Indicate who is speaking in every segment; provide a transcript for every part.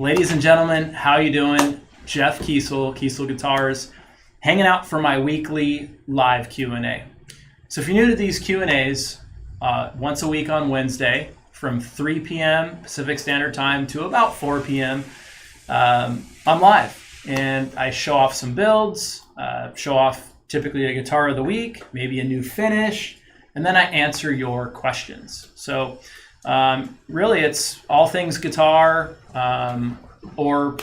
Speaker 1: Ladies and gentlemen, how you doing? Jeff Kiesel, Keysel Guitars, hanging out for my weekly live Q&A. So if you're new to these Q&As, once a week on Wednesday from 3 p.m. Pacific Standard Time to about 4 p.m., I'm live and I show off some builds, show off typically a guitar of the week, maybe a new finish, and then I answer your questions. So really it's all things guitar, or,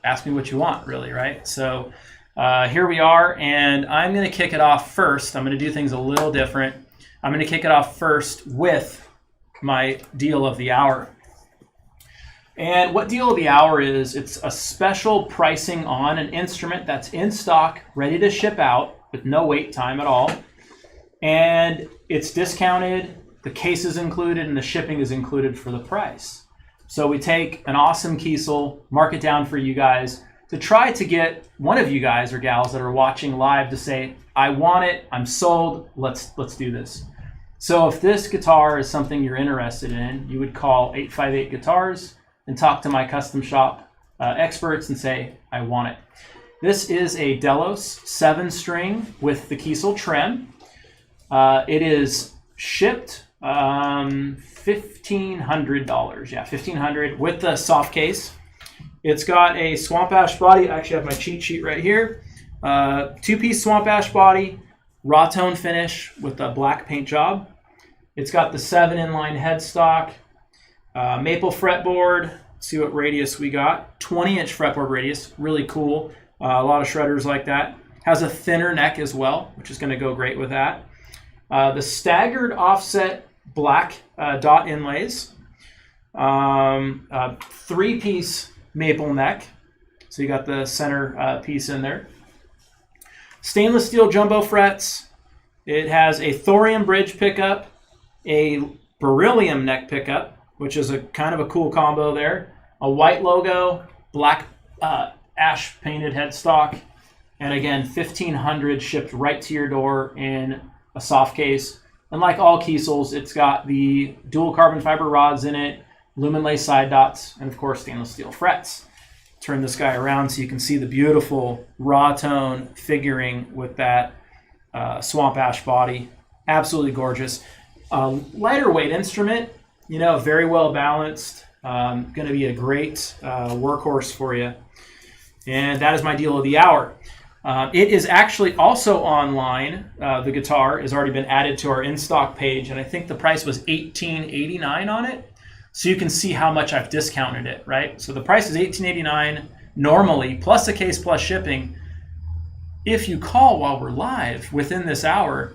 Speaker 1: ask me what you want, really, right? So here we are, and I'm going to kick it off first. I'm going to do things a little different. I'm going to kick it off first with my deal of the hour. And what deal of the hour is, it's a special pricing on an instrument that's in stock, ready to ship out with no wait time at all. And it's discounted, the case is included, and the shipping is included for the price. So we take an awesome Keysel, mark it down for you guys to try to get one of you guys or gals that are watching live to say, I want it, I'm sold, let's do this. So if this guitar is something you're interested in, you would call 858 Guitars and talk to my custom shop experts and say, I want it. This is a Delos 7-string with the Keysel trim. It is shipped $1,500. Yeah, $1,500 with the soft case. It's got a swamp ash body. I actually have my cheat sheet right here. Two-piece swamp ash body, raw tone finish with a black paint job. It's got the 7 inline headstock, maple fretboard. Let's see what radius we got. 20-inch fretboard radius, really cool. A lot of shredders like that. Has a thinner neck as well, which is going to go great with that. The staggered offset black dot inlays. 3-piece maple neck. So you got the center piece in there. Stainless steel jumbo frets. It has a thorium bridge pickup, a beryllium neck pickup, which is a kind of a cool combo there. A white logo, black ash painted headstock, and again, $1,500 shipped right to your door in a soft case. And like all Keysels, it's got the dual carbon fiber rods in it, lumen lace side dots, and of course stainless steel frets. Turn this guy around so you can see the beautiful raw tone figuring with that swamp ash body. Absolutely gorgeous. Lighter weight instrument, very well balanced. Going to be a great workhorse for you. And that is my deal of the hour. It is actually also online. The guitar has already been added to our in-stock page, and I think the price was $18.89 on it. So you can see how much I've discounted it, right? So the price is $18.89 normally, plus the case, plus shipping. If you call while we're live within this hour,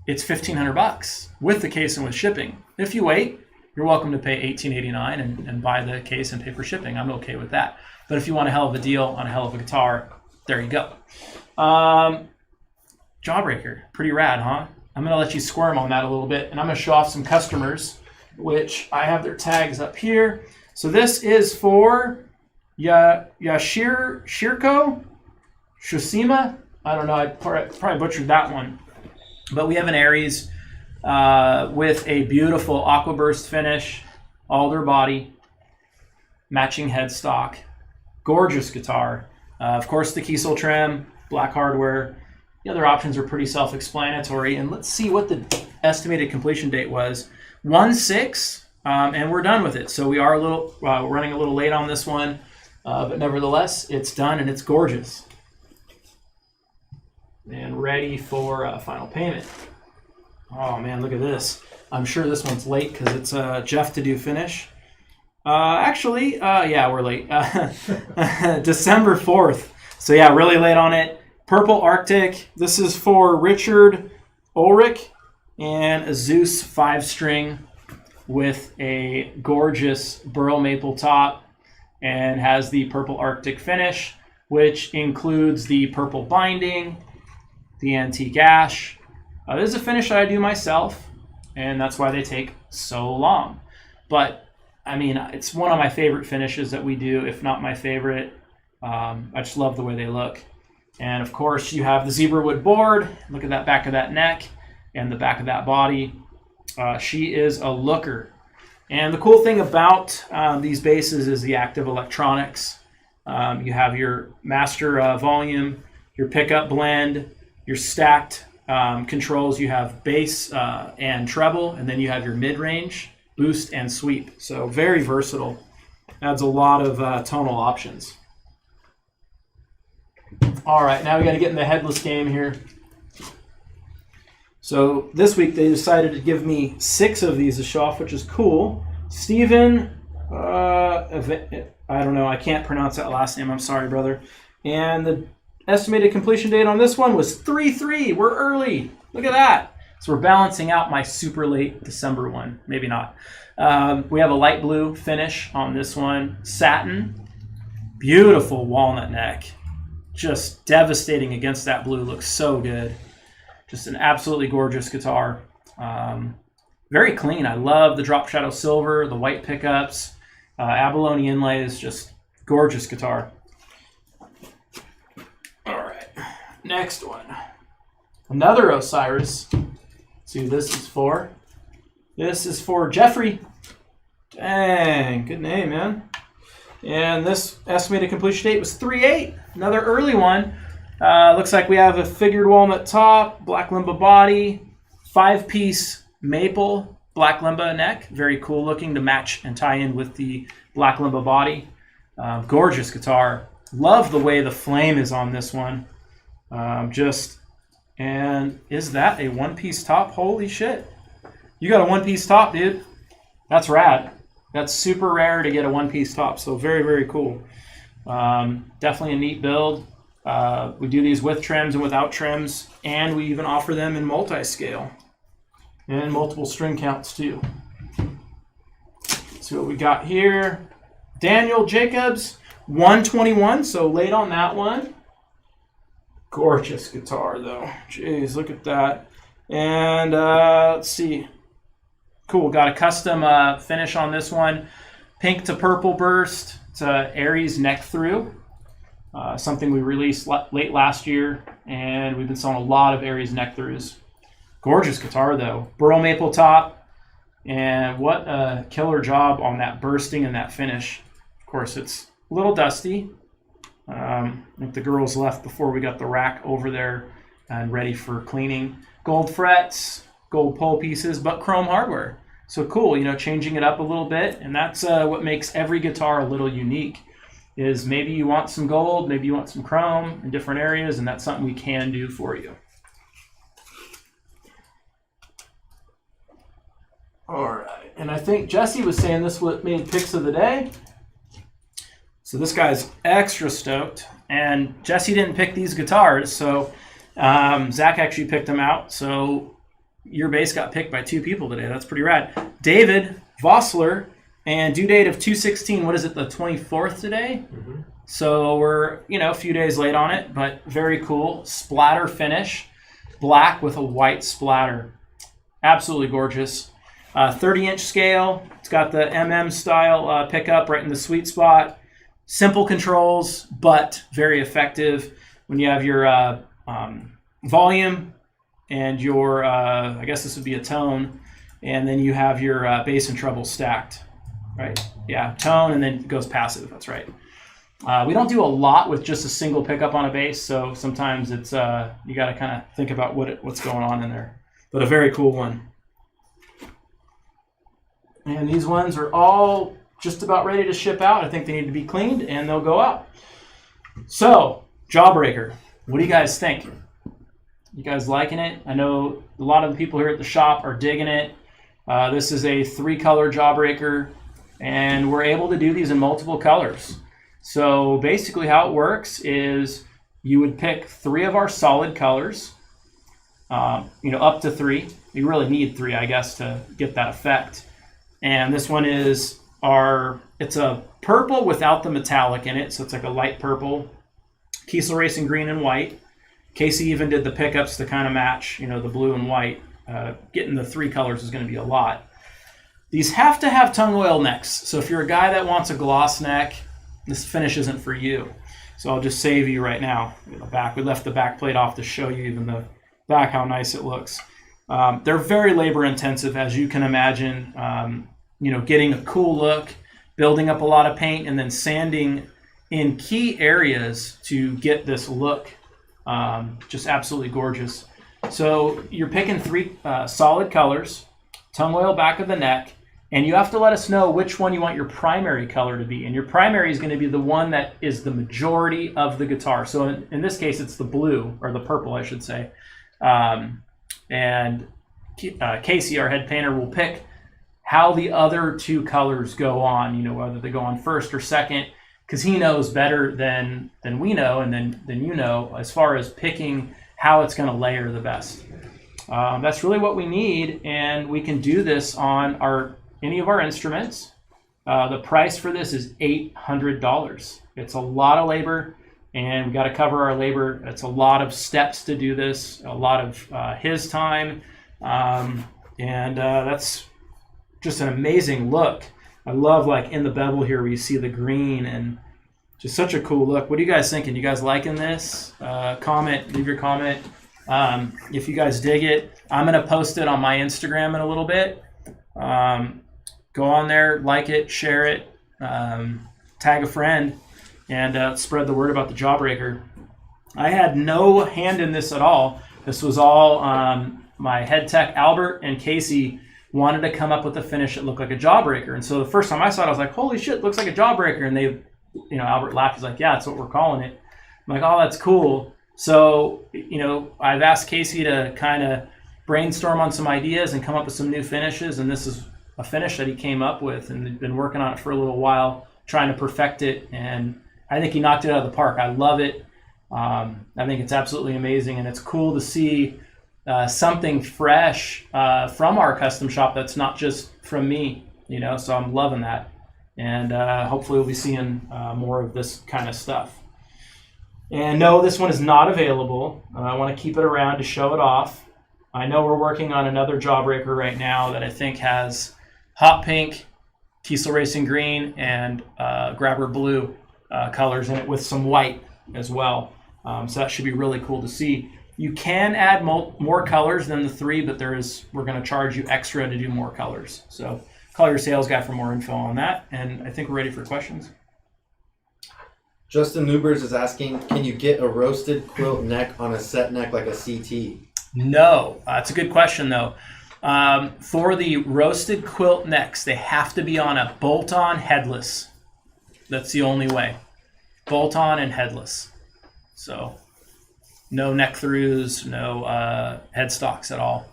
Speaker 1: it's $1,500 with the case and with shipping. If you wait, you're welcome to pay $18.89 and buy the case and pay for shipping. I'm okay with that. But if you want a hell of a deal on a hell of a guitar, there you go. Jawbreaker, pretty rad, huh? I'm gonna let you squirm on that a little bit, and I'm gonna show off some customers, which I have their tags up here. So this is for Shirko Shushima. I don't know, I probably butchered that one. But we have an Aries with a beautiful aquaburst finish, alder body, matching headstock, gorgeous guitar. Of course, the Keysel trim, black hardware. The other options are pretty self-explanatory. And let's see what the estimated completion date was. 1/6, and we're done with it. So we are running a little late on this one, but nevertheless, it's done and it's gorgeous. And ready for final payment. Oh man, look at this. I'm sure this one's late because it's Jeff to do finish. Yeah, we're late. December 4th. So yeah, really late on it. Purple Arctic. This is for Richard Ulrich and a Zeus 5-string with a gorgeous burl maple top and has the Purple Arctic finish, which includes the purple binding, the antique ash. This is a finish that I do myself, and that's why they take so long. But I mean, it's one of my favorite finishes that we do, if not my favorite. I just love the way they look. And of course, you have the zebra wood board. Look at that back of that neck and the back of that body. She is a looker. And the cool thing about these basses is the active electronics. You have your master volume, your pickup blend, your stacked controls. You have bass and treble, and then you have your mid-range, boost, and sweep. So very versatile. Adds a lot of tonal options. All right, now we got to get in the headless game here. So this week they decided to give me 6 of these to show off, which is cool. Steven, I don't know, I can't pronounce that last name, I'm sorry, brother. And the estimated completion date on this one was 3/3. We're early. Look at that. So we're balancing out my super late December one. Maybe not. We have a light blue finish on this one. Satin. Beautiful walnut neck. Just devastating against that blue. Looks so good. Just an absolutely gorgeous guitar. Very clean. I love the drop shadow silver, the white pickups, abalone inlays. Just gorgeous guitar. All right, next one. Another Osiris. Let's see who this is for. This is for Jeffrey. Dang, good name, man. And this estimated completion date was 3/8. Another early one. Looks like we have a figured walnut top, black limba body, 5-piece maple black limba neck. Very cool looking to match and tie in with the black limba body. Gorgeous guitar. Love the way the flame is on this one. And is that a 1-piece top? Holy shit. You got a 1-piece top, dude. That's rad. That's super rare to get a 1-piece top. So very, very cool. Definitely a neat build. We do these with trims and without trims, and we even offer them in multi-scale and multiple string counts too. See what we got here. Daniel Jacobs, 121, so late on that one. Gorgeous guitar though. Jeez, look at that. And let's see. Cool, got a custom finish on this one. Pink to purple burst. It's a Aries neck through. Something we released late last year, and we've been selling a lot of Aries neck throughs. Gorgeous guitar though. Burl maple top, and what a killer job on that bursting and that finish. Of course, it's a little dusty. I think the girls left before we got the rack over there and ready for cleaning. Gold frets, gold pole pieces, but chrome hardware. So cool, changing it up a little bit, and that's what makes every guitar a little unique. Is maybe you want some gold, maybe you want some chrome in different areas, and that's something we can do for you. All right, and I think Jesse was saying this what made picks of the day. So this guy's extra stoked, and Jesse didn't pick these guitars, so Zach actually picked them out. So your bass got picked by 2 people today. That's pretty rad. David Vossler. And due date of 2/16, what is it, the 24th today? Mm-hmm. So we're, a few days late on it, but very cool. Splatter finish, black with a white splatter. Absolutely gorgeous. 30-inch scale. It's got the MM style pickup right in the sweet spot. Simple controls, but very effective when you have your volume and your, I guess this would be a tone, and then you have your bass and treble stacked. Right, yeah, tone, and then it goes passive, that's right. We don't do a lot with just a single pickup on a bass, so sometimes it's you got to kind of think about what's going on in there. But a very cool one. And these ones are all just about ready to ship out. I think they need to be cleaned, and they'll go out. So, Jawbreaker, what do you guys think? You guys liking it? I know a lot of the people here at the shop are digging it. This is a 3-color Jawbreaker. And we're able to do these in multiple colors. So basically how it works is you would pick 3 of our solid colors, up to 3. You really need 3, I guess, to get that effect. And this one is it's a purple without the metallic in it. So it's like a light purple. Keysel Racing green and white. Casey even did the pickups to kind of match, the blue and white. Getting the 3 colors is going to be a lot. These have to have tung oil necks. So if you're a guy that wants a gloss neck, this finish isn't for you. So I'll just save you right now. The back, we left the back plate off to show you even the back how nice it looks. They're very labor intensive, as you can imagine. getting a cool look, building up a lot of paint, and then sanding in key areas to get this look. Just absolutely gorgeous. So you're picking 3 solid colors, tongue oil back of the neck, and you have to let us know which one you want your primary color to be. And your primary is going to be the one that is the majority of the guitar. So in this case, it's the blue, or the purple, I should say. And Casey, our head painter, will pick how the other 2 colors go on, whether they go on first or second, because he knows better than we know, and than as far as picking how it's going to layer the best. That's really what we need, and we can do this on any of our instruments. The price for this is $800. It's a lot of labor, and we got to cover our labor. It's a lot of steps to do this, a lot of his time, and that's just an amazing look. I love, like, in the bevel here where you see the green, and just such a cool look. What are you guys thinking? You guys liking this? Leave your comment if you guys dig it. I'm going to post it on my Instagram in a little bit. Go on there, like it, share it, tag a friend, and spread the word about the Jawbreaker. I had no hand in this at all. This was all my head tech, Albert, and Casey wanted to come up with a finish that looked like a Jawbreaker. And so the first time I saw it, I was like, holy shit, it looks like a Jawbreaker. And they, Albert laughed. He's like, yeah, that's what we're calling it. I'm like, oh, that's cool. So, I've asked Casey to kind of brainstorm on some ideas and come up with some new finishes. And this is a finish that he came up with, and they've been working on it for a little while, trying to perfect it. And I think he knocked it out of the park. I love it. I think it's absolutely amazing. And it's cool to see something fresh from our custom shop that's not just from me, so I'm loving that. And hopefully we'll be seeing more of this kind of stuff. And no, this one is not available. I want to keep it around to show it off. I know we're working on another Jawbreaker right now that I think has hot pink, Keysel Racing green, and Grabber blue colors in it with some white as well. So that should be really cool to see. You can add more colors than the 3, but we're going to charge you extra to do more colors. So call your sales guy for more info on that. And I think we're ready for questions.
Speaker 2: Justin Newbers is asking, can you get a roasted quilt neck on a set neck like a CT?
Speaker 1: No. It's a good question, though. For the roasted quilt necks, they have to be on a bolt-on headless. That's the only way. Bolt-on and headless. So no neck throughs, no headstocks at all.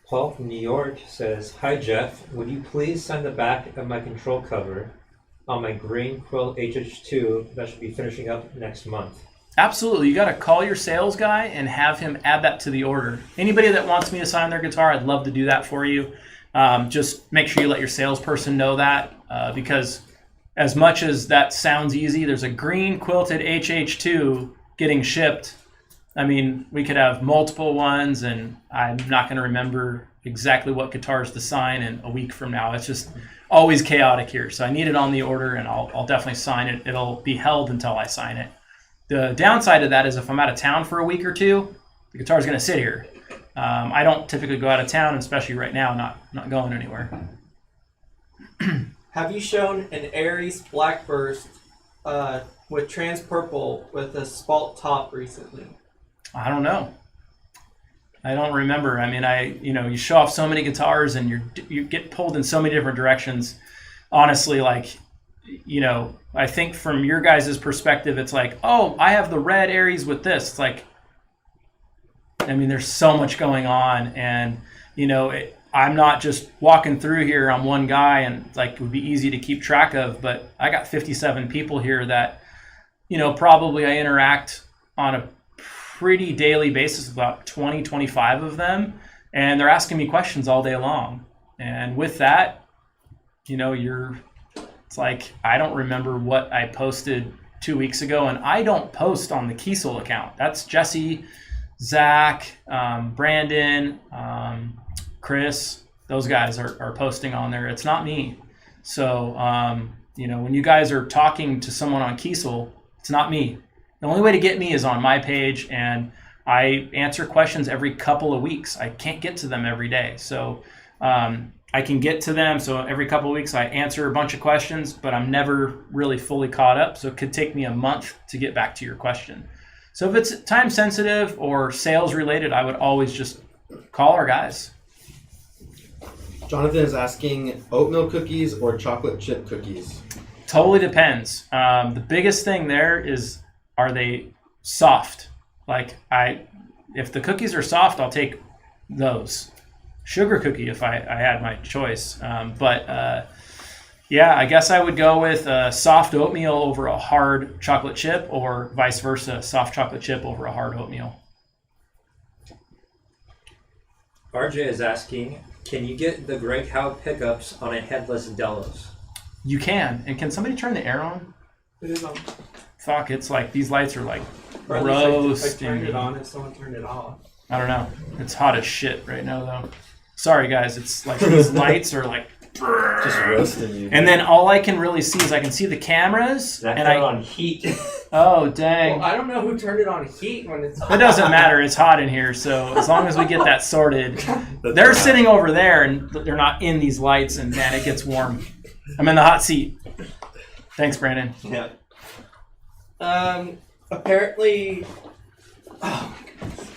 Speaker 3: Paul from New York says, hi Jeff, would you please sign the back of my control cover on my green quilt HH2 that should be finishing up next month?
Speaker 1: Absolutely. You got to call your sales guy and have him add that to the order. Anybody that wants me to sign their guitar, I'd love to do that for you. Just make sure you let your salesperson know that because as much as that sounds easy, there's a green quilted HH2 getting shipped. I mean, we could have multiple ones, and I'm not going to remember exactly what guitars to sign in a week from now. It's just always chaotic here. So I need it on the order, and I'll definitely sign it. It'll be held until I sign it. The downside of that is if I'm out of town for a week or two, the guitar's going to sit here. I don't typically go out of town, especially right now, not going anywhere.
Speaker 4: Have you shown an Aries Blackburst with trans purple with a spalt top recently?
Speaker 1: I don't know. I don't remember. I mean, you show off so many guitars and you get pulled in so many different directions. Honestly, I think from your guys' perspective, it's like, oh, I have the red Aries with this. It's like, I mean, there's so much going on, and I'm not just walking through here. I'm one guy, and it would be easy to keep track of. But I got 57 people here that, probably I interact on a pretty daily basis with about 20, 25 of them, and they're asking me questions all day long. And with that, it's like I don't remember what I posted 2 weeks ago, and I don't post on the Keysel account. That's Jesse, Zach, Brandon, Chris. Those guys are posting on there. It's not me. So, when you guys are talking to someone on Keysel, it's not me. The only way to get me is on my page, and I answer questions every couple of weeks. I can't get to them every day. So I can get to them. So every couple of weeks I answer a bunch of questions, but I'm never really fully caught up. So it could take me a month to get back to your question. So if it's time sensitive or sales related, I would always just call our guys.
Speaker 2: Jonathan is asking oatmeal cookies or chocolate chip cookies.
Speaker 1: Totally depends. The biggest thing there is, are they soft? Like if the cookies are soft, I'll take those. Sugar cookie if I had my choice. Yeah, I guess I would go with soft oatmeal over a hard chocolate chip, or vice versa, soft chocolate chip over a hard oatmeal.
Speaker 3: RJ is asking, can you get the Greg Howe pickups on a headless Delos?
Speaker 1: You can. And can somebody turn the air on?
Speaker 4: It is on.
Speaker 1: Fuck, it's like these lights are like
Speaker 4: Or at least
Speaker 1: roasting.
Speaker 4: I turned it on and someone turned it off.
Speaker 1: I don't know. It's hot as shit right now though. Sorry guys, it's like these lights are like
Speaker 2: Just roasting you.
Speaker 1: and then all I can really see is I can see the cameras
Speaker 3: That
Speaker 1: and
Speaker 3: fell on heat.
Speaker 1: oh dang.
Speaker 4: Well, I don't know who turned it on heat when it's.
Speaker 1: It doesn't matter. It's hot in here, so as long as we get that sorted.
Speaker 2: That's
Speaker 1: They're
Speaker 2: right.
Speaker 1: sitting over there, and they're not in these lights, and man, it gets warm. I'm in the hot seat. Thanks, Brandon.
Speaker 3: Yeah.
Speaker 4: Apparently. Oh my goodness.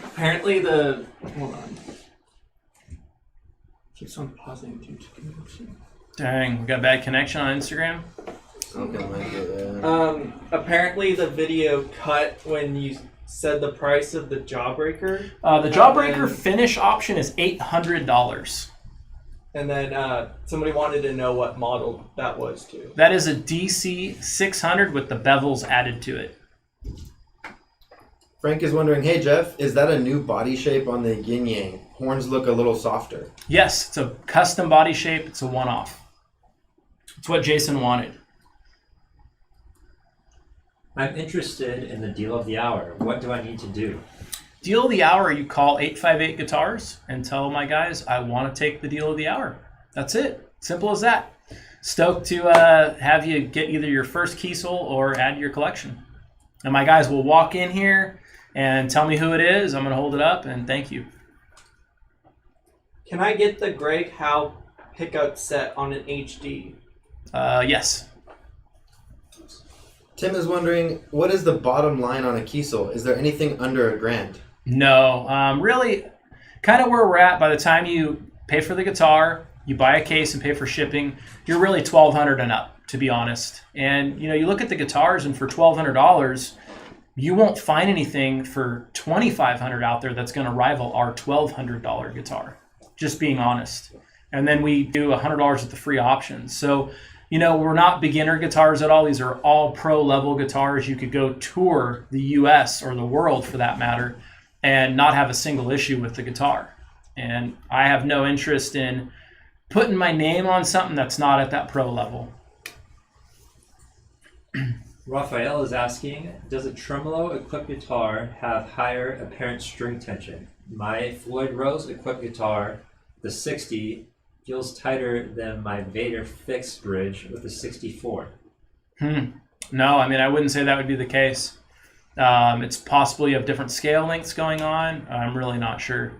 Speaker 4: Apparently the. Hold on. Keeps on pausing due to connection.
Speaker 1: Dang, we got bad connection on Instagram.
Speaker 2: Something like it.
Speaker 4: Apparently the video cut when you said the price of the Jawbreaker.
Speaker 1: The Jawbreaker
Speaker 4: then-
Speaker 1: finish option is $800.
Speaker 4: And then somebody wanted to know what model that was too.
Speaker 1: That is a DC 600 with the bevels added to it.
Speaker 2: Frank is wondering, hey Jeff, is that a new body shape on the yin yang? Horns look a little softer.
Speaker 1: Yes, it's a custom body shape. It's a one-off. It's what Jason wanted.
Speaker 3: I'm interested in the deal of the hour. What do I need to do?
Speaker 1: Deal of the hour, you call 858 Guitars and tell my guys, I want to take the deal of the hour. That's it. Simple as that. Stoked to have you get either your first Keysel or add to your collection. And my guys will walk in here and tell me who it is. I'm going to hold it up and thank you.
Speaker 4: Can I get the Greg Howe pickup set on an HD?
Speaker 1: Yes.
Speaker 2: Tim is wondering, what is the bottom line on a Keysel? Is there anything under $1,000?
Speaker 1: No. Really, kind of where we're at, by the time you pay for the guitar, you buy a case and pay for shipping, you're really $1,200 and up, to be honest. And, you know, you look at the guitars, and for $1,200, you won't find anything for $2,500 out there that's going to rival our $1,200 guitar, just being honest. And then we do $100 with the free options. So, you know, we're not beginner guitars at all. These are all pro level guitars. You could go tour the US or the world for that matter and not have a single issue with the guitar. And I have no interest in putting my name on something that's not at that pro level.
Speaker 3: Raphael is asking, does a tremolo equipped guitar have higher apparent string tension? My Floyd Rose equipped guitar, the 60, feels tighter than my Vader fixed bridge with the 64.
Speaker 1: No, I mean, I wouldn't say that would be the case. It's possible you have different scale lengths going on. I'm really not sure.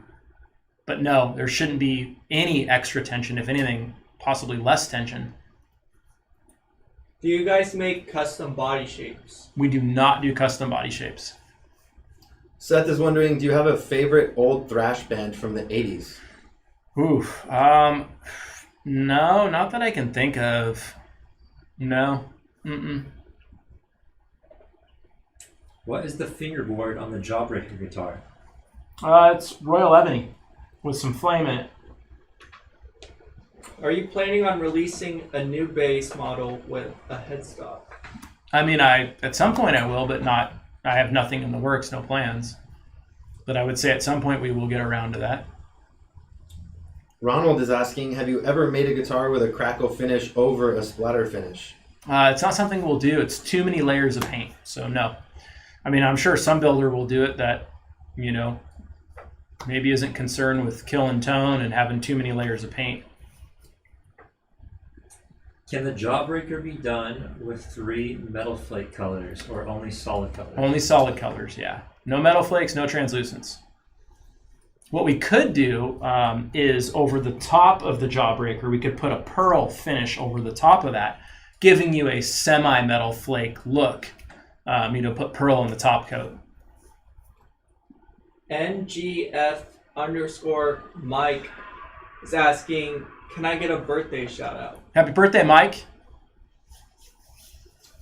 Speaker 1: But no, there shouldn't be any extra tension. If anything, possibly less tension.
Speaker 4: Do you guys make custom body shapes?
Speaker 1: We do not do custom body shapes.
Speaker 2: Seth is wondering, do you have a favorite old thrash band from the 80s?
Speaker 1: Oof. No, not that I can think of. No.
Speaker 3: What is the fingerboard on the Jawbreaker guitar?
Speaker 1: It's Royal Ebony with some flame in it.
Speaker 4: Are you planning on releasing a new bass model with a headstock?
Speaker 1: I mean, at some point I will, but not. I have nothing in the works, no plans. But I would say at some point we will get around to that.
Speaker 2: Ronald is asking, have you ever made a guitar with a Crackle finish over a Splatter finish?
Speaker 1: It's not something we'll do. It's too many layers of paint, so no. I mean, I'm sure some builder will do it that, you know, maybe isn't concerned with killing tone and having too many layers of paint.
Speaker 3: Can the Jawbreaker be done with 3 metal flake colors or only solid colors?
Speaker 1: Only solid colors, yeah. No metal flakes, no translucents. What we could do is over the top of the Jawbreaker, we could put a pearl finish over the top of that, giving you a semi-metal flake look. Put pearl on the top coat.
Speaker 4: NGF_Mike is asking, can I get a birthday shout out?
Speaker 1: Happy birthday, Mike.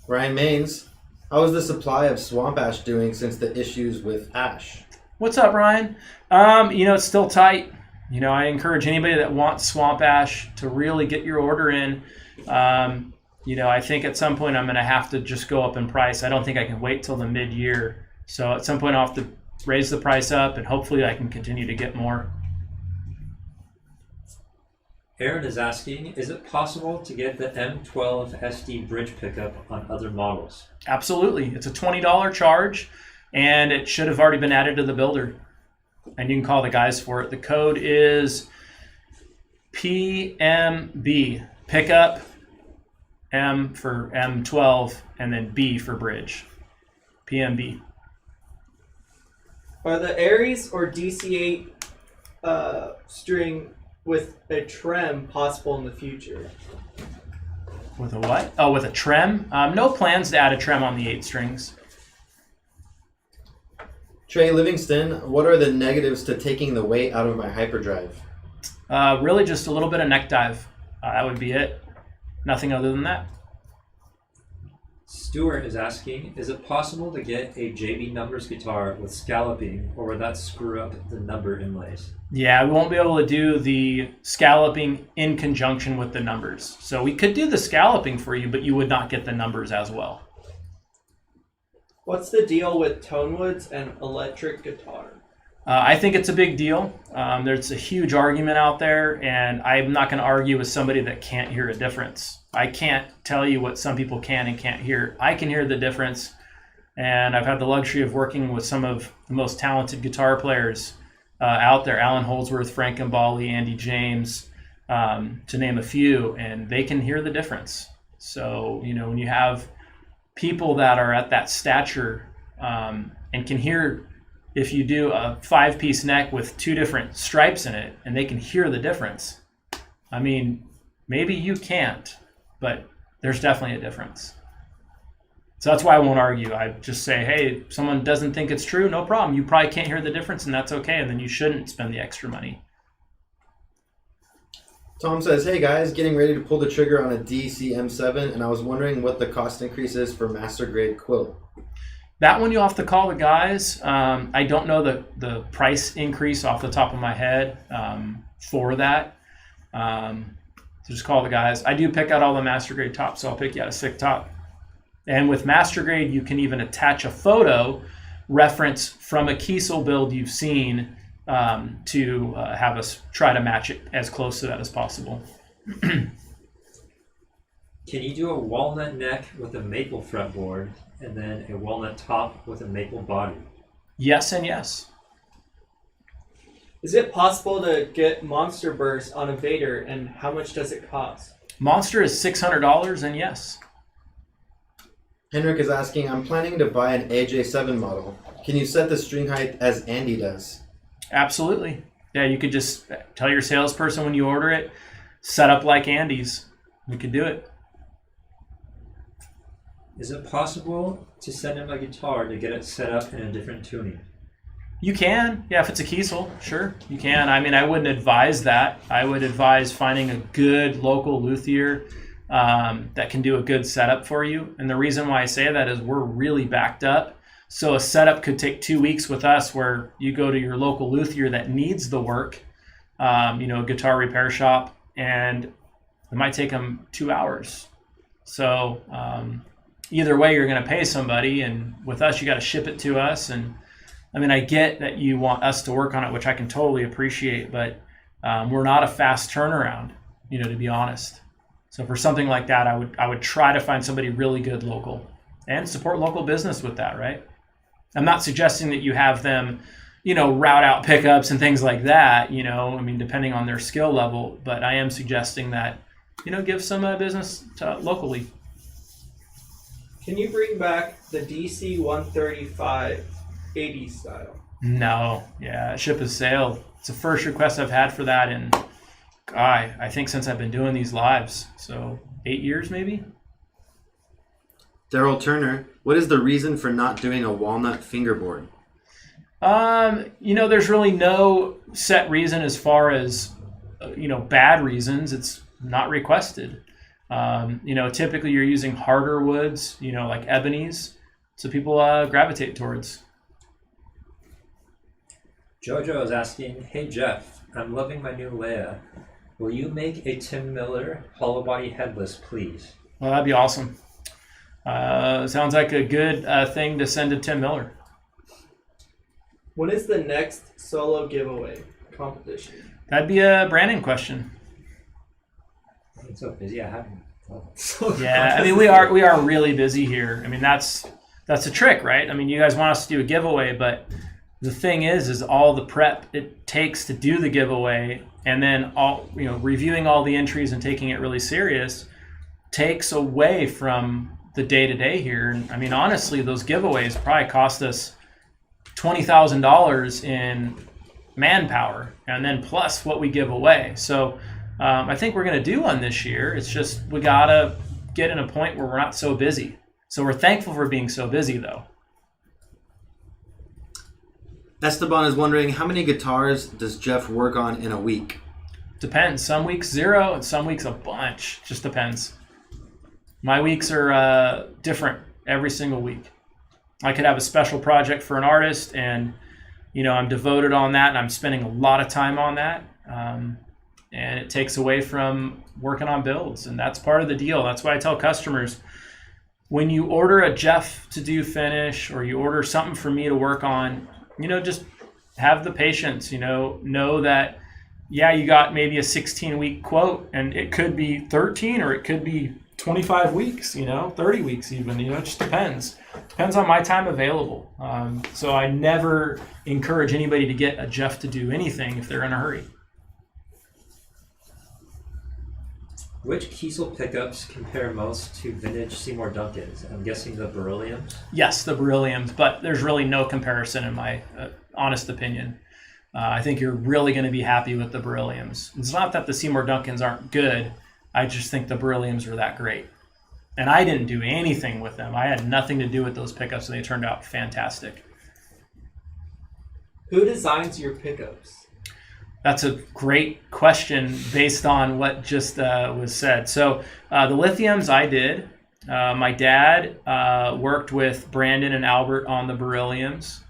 Speaker 2: Ryan Maines, how is the supply of swamp ash doing since the issues with ash?
Speaker 1: What's up, Ryan? It's still tight. I encourage anybody that wants swamp ash to really get your order in. I think at some point I'm going to have to just go up in price. I don't think I can wait till the mid-year. So at some point I'll have to raise the price up, and hopefully I can continue to get more.
Speaker 3: Aaron is asking, is it possible to get the M12 SD bridge pickup on other models?
Speaker 1: Absolutely. It's a $20 charge, and it should have already been added to the builder. And you can call the guys for it. The code is PMB, pickup, M for M12, and then B for bridge. PMB.
Speaker 4: Are the Aries or DC8 string with a trem possible in the future?
Speaker 1: With a what? Oh, with a trem? No plans to add a trem on the 8 strings.
Speaker 2: Trey Livingston, what are the negatives to taking the weight out of my hyperdrive?
Speaker 1: Really just a little bit of neck dive. That would be it. Nothing other than that.
Speaker 3: Stuart is asking, is it possible to get a JB Numbers guitar with scalloping, or would that screw up the number inlays?
Speaker 1: Yeah, we won't be able to do the scalloping in conjunction with the numbers. So we could do the scalloping for you, but you would not get the numbers as well.
Speaker 4: What's the deal with tone woods and electric guitar?
Speaker 1: I think it's a big deal. There's a huge argument out there, and I'm not going to argue with somebody that can't hear a difference. I can't tell you what some people can and can't hear. I can hear the difference, and I've had the luxury of working with some of the most talented guitar players out there, Alan Holdsworth, Franklin Bali, Andy James, to name a few, and they can hear the difference. So, when you have people that are at that stature and can hear, if you do a 5-piece neck with 2 different stripes in it, and they can hear the difference. I mean, maybe you can't, but there's definitely a difference. So that's why I won't argue. I just say, hey, if someone doesn't think it's true, no problem. You probably can't hear the difference, and that's okay, and then you shouldn't spend the extra money.
Speaker 2: Tom says, hey guys, getting ready to pull the trigger on a DC M7, and I was wondering what the cost increase is for master grade Quilt.
Speaker 1: That one you'll have to call the guys. I don't know the price increase off the top of my head for that. So just call the guys. I do pick out all the master grade tops, so I'll pick you out a sick top. And with master grade, you can even attach a photo reference from a Keysel build you've seen to have us try to match it as close to that as possible.
Speaker 3: Can you do a walnut neck with a maple fretboard and then a walnut top with a maple body?
Speaker 1: Yes and yes.
Speaker 4: Is it possible to get Monster Burst on a Vader, and how much does it cost?
Speaker 1: Monster is $600, and yes.
Speaker 2: Henrik is asking, I'm planning to buy an AJ7 model. Can you set the string height as Andy does?
Speaker 1: Absolutely. Yeah, you could just tell your salesperson when you order it, set up like Andy's. We could do it.
Speaker 3: Is it possible to send him a guitar to get it set up in a different tuning?
Speaker 1: You can. Yeah, if it's a Keysel, sure, you can. I mean, I wouldn't advise that. I would advise finding a good local luthier that can do a good setup for you. And the reason why I say that is we're really backed up. So a setup could take 2 weeks with us, where you go to your local luthier that needs the work, a guitar repair shop, and it might take them 2 hours. So either way, you're going to pay somebody, and with us, you got to ship it to us. And I mean, I get that you want us to work on it, which I can totally appreciate, but we're not a fast turnaround, to be honest. So for something like that, I would try to find somebody really good local and support local business with that, right? I'm not suggesting that you have them, route out pickups and things like that, depending on their skill level, but I am suggesting that, give some business to locally.
Speaker 4: Can you bring back the DC 135 80 style?
Speaker 1: No, yeah, ship has sailed. It's the first request I've had for that in, I think since I've been doing these lives. So 8 years maybe?
Speaker 2: Daryl Turner, what is the reason for not doing a walnut fingerboard?
Speaker 1: There's really no set reason as far as, bad reasons. It's not requested. Typically you're using harder woods, like ebonies. So people gravitate towards.
Speaker 3: Jojo is asking, hey Jeff, I'm loving my new Leia. Will you make a Tim Miller hollow body headless, please?
Speaker 1: Well, that'd be awesome. Sounds like a good thing to send to Tim Miller.
Speaker 4: When is the next solo giveaway competition?
Speaker 1: That'd be a Brandon question.
Speaker 3: I'm so busy, I haven't.
Speaker 1: Yeah, I mean we are really busy here. I mean that's the trick, right? I mean you guys want us to do a giveaway, but the thing is all the prep it takes to do the giveaway, and then reviewing all the entries and taking it really serious takes away from the day-to-day here. And I mean honestly, those giveaways probably cost us $20,000 in manpower, and then plus what we give away. So I think we're going to do one this year. It's just we got to get in a point where we're not so busy. So we're thankful for being so busy, though.
Speaker 2: Esteban is wondering, how many guitars does Jeff work on in a week?
Speaker 1: Depends. Some weeks 0 and some weeks a bunch. Just depends. My weeks are different every single week. I could have a special project for an artist, and I'm devoted on that, and I'm spending a lot of time on that. And it takes away from working on builds, and that's part of the deal. That's why I tell customers, when you order a Jeff to do finish, or you order something for me to work on, just have the patience, know that, yeah, you got maybe a 16-week quote, and it could be 13, or it could be 25 weeks, 30 weeks even, it just depends. Depends on my time available. So I never encourage anybody to get a Jeff to do anything if they're in a hurry.
Speaker 3: Which Keysel pickups compare most to vintage Seymour Duncans? I'm guessing the Berylliums?
Speaker 1: Yes, the Berylliums, but there's really no comparison in my honest opinion. I think you're really going to be happy with the Berylliums. It's not that the Seymour Duncans aren't good. I just think the Berylliums are that great. And I didn't do anything with them. I had nothing to do with those pickups, and they turned out fantastic.
Speaker 4: Who designs your pickups?
Speaker 1: That's a great question based on what just was said. So the Lithiums I did. My dad worked with Brandon and Albert on the Berylliums.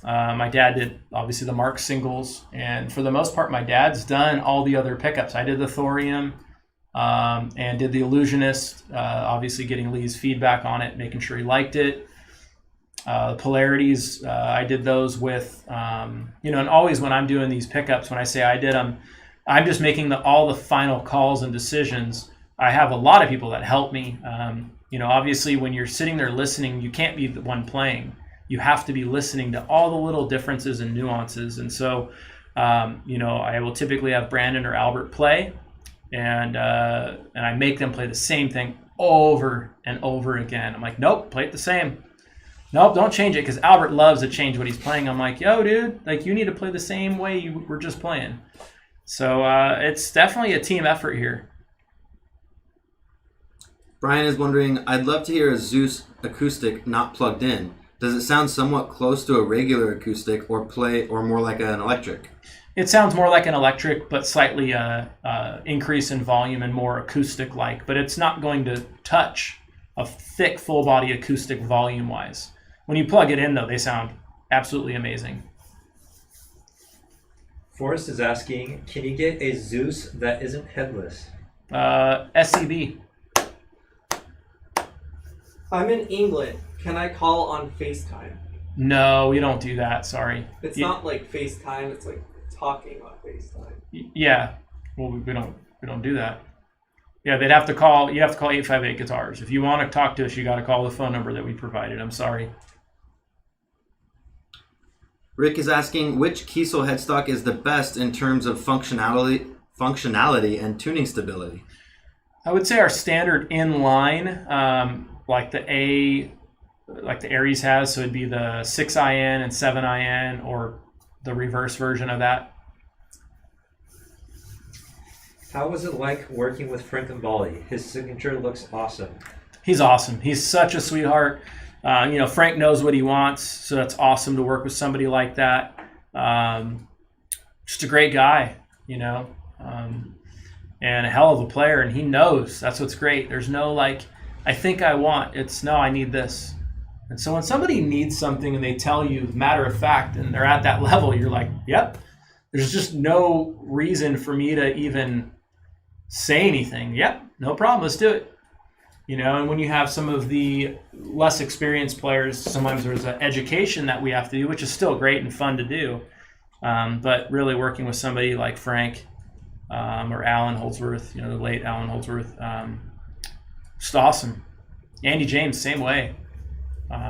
Speaker 1: My dad did obviously the Mark singles, and for the most part my dad's done all the other pickups. I did the Thorium and did the Illusionist, obviously getting Lee's feedback on it, making sure he liked it. The Polarities, I did those with, and always when I'm doing these pickups, when I say I did them, I'm just making all the final calls and decisions. I have a lot of people that help me. Obviously when you're sitting there listening, you can't be the one playing. You have to be listening to all the little differences and nuances. And so, I will typically have Brandon or Albert play, and I make them play the same thing over and over again. I'm like, nope, play it the same. Nope, don't change it, because Albert loves to change what he's playing. I'm like, yo, dude, you need to play the same way you were just playing. So it's definitely a team effort here.
Speaker 2: Brian is wondering, I'd love to hear a Zeus acoustic not plugged in. Does it sound somewhat close to a regular acoustic, or more like an electric?
Speaker 1: It sounds more like an electric, but slightly increase in volume and more acoustic-like. But it's not going to touch a thick, full-body acoustic volume-wise. When you plug it in, though, they sound absolutely amazing.
Speaker 3: Forrest is asking, can you get a Zeus that isn't headless?
Speaker 1: SCB.
Speaker 4: I'm in England. Can I call on FaceTime?
Speaker 1: No, we don't do that. Sorry.
Speaker 4: It's not like FaceTime. It's like talking on FaceTime.
Speaker 1: Yeah. Well, we don't do that. Yeah, they'd have to call. You have to call 858 Guitars if you want to talk to us. You got to call the phone number that we provided. I'm sorry.
Speaker 2: Rick is asking, which Keysel headstock is the best in terms of functionality and tuning stability?
Speaker 1: I would say our standard inline, like the like the Aries has. So it'd be the 6IN and 7IN, or the reverse version of that.
Speaker 3: How was it like working with Franklin Bali? His signature looks awesome.
Speaker 1: He's awesome. He's such a sweetheart. Frank knows what he wants, so that's awesome to work with somebody like that. Just a great guy, and a hell of a player, and he knows. That's what's great. There's no I think I want. It's no, I need this. And so when somebody needs something and they tell you matter of fact and they're at that level, you're like, yep. There's just no reason for me to even say anything. Yep, no problem. Let's do it. And when you have some of the less experienced players, sometimes there's an education that we have to do, which is still great and fun to do. But really working with somebody like Frank or Alan Holdsworth, the late Alan Holdsworth, just awesome. Andy James, same way.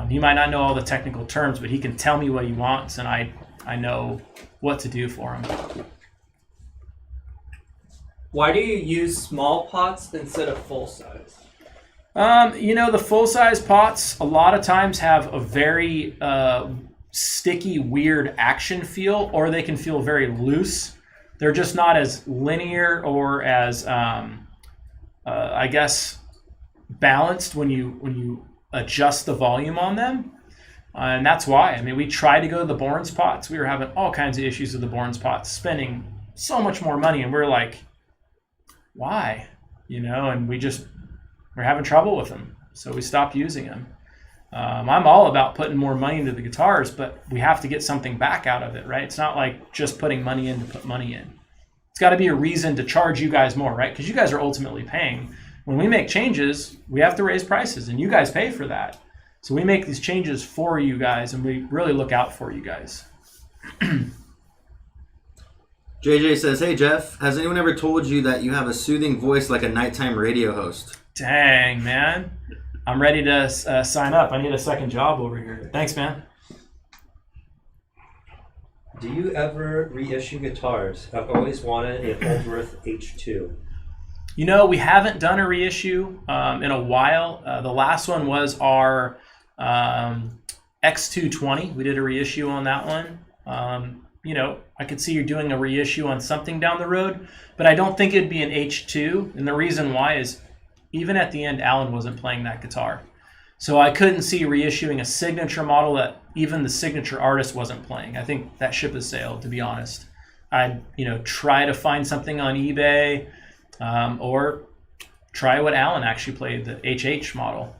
Speaker 1: He might not know all the technical terms, but he can tell me what he wants, and I know what to do for him.
Speaker 4: Why do you use small pots instead of full size?
Speaker 1: The full-size pots a lot of times have a very sticky, weird action feel, or they can feel very loose. They're just not as linear or as, I guess, balanced when you adjust the volume on them. And that's why. We tried to go to the Bourne's pots. We were having all kinds of issues with the Bourne's pots, spending so much more money, and we're like, why? And we're having trouble with them, so we stopped using them. I'm all about putting more money into the guitars, but we have to get something back out of it, right? It's not like just putting money in to put money in. It's got to be a reason to charge you guys more, right? Because you guys are ultimately paying. When we make changes, we have to raise prices, and you guys pay for that. So we make these changes for you guys, and we really look out for you guys.
Speaker 2: JJ says, hey, Jeff, has anyone ever told you that you have a soothing voice like a nighttime radio host?
Speaker 1: Dang, man. I'm ready to sign up. I need a second job over here. Thanks, man.
Speaker 3: Do you ever reissue guitars? I've always wanted a Holdsworth H2.
Speaker 1: We haven't done a reissue in a while. The last one was our X220. We did a reissue on that one. I could see you doing a reissue on something down the road, but I don't think it'd be an H2. And the reason why is even at the end, Alan wasn't playing that guitar. So I couldn't see reissuing a signature model that even the signature artist wasn't playing. I think that ship has sailed, to be honest. I'd, try to find something on eBay or try what Alan actually played, the HH model.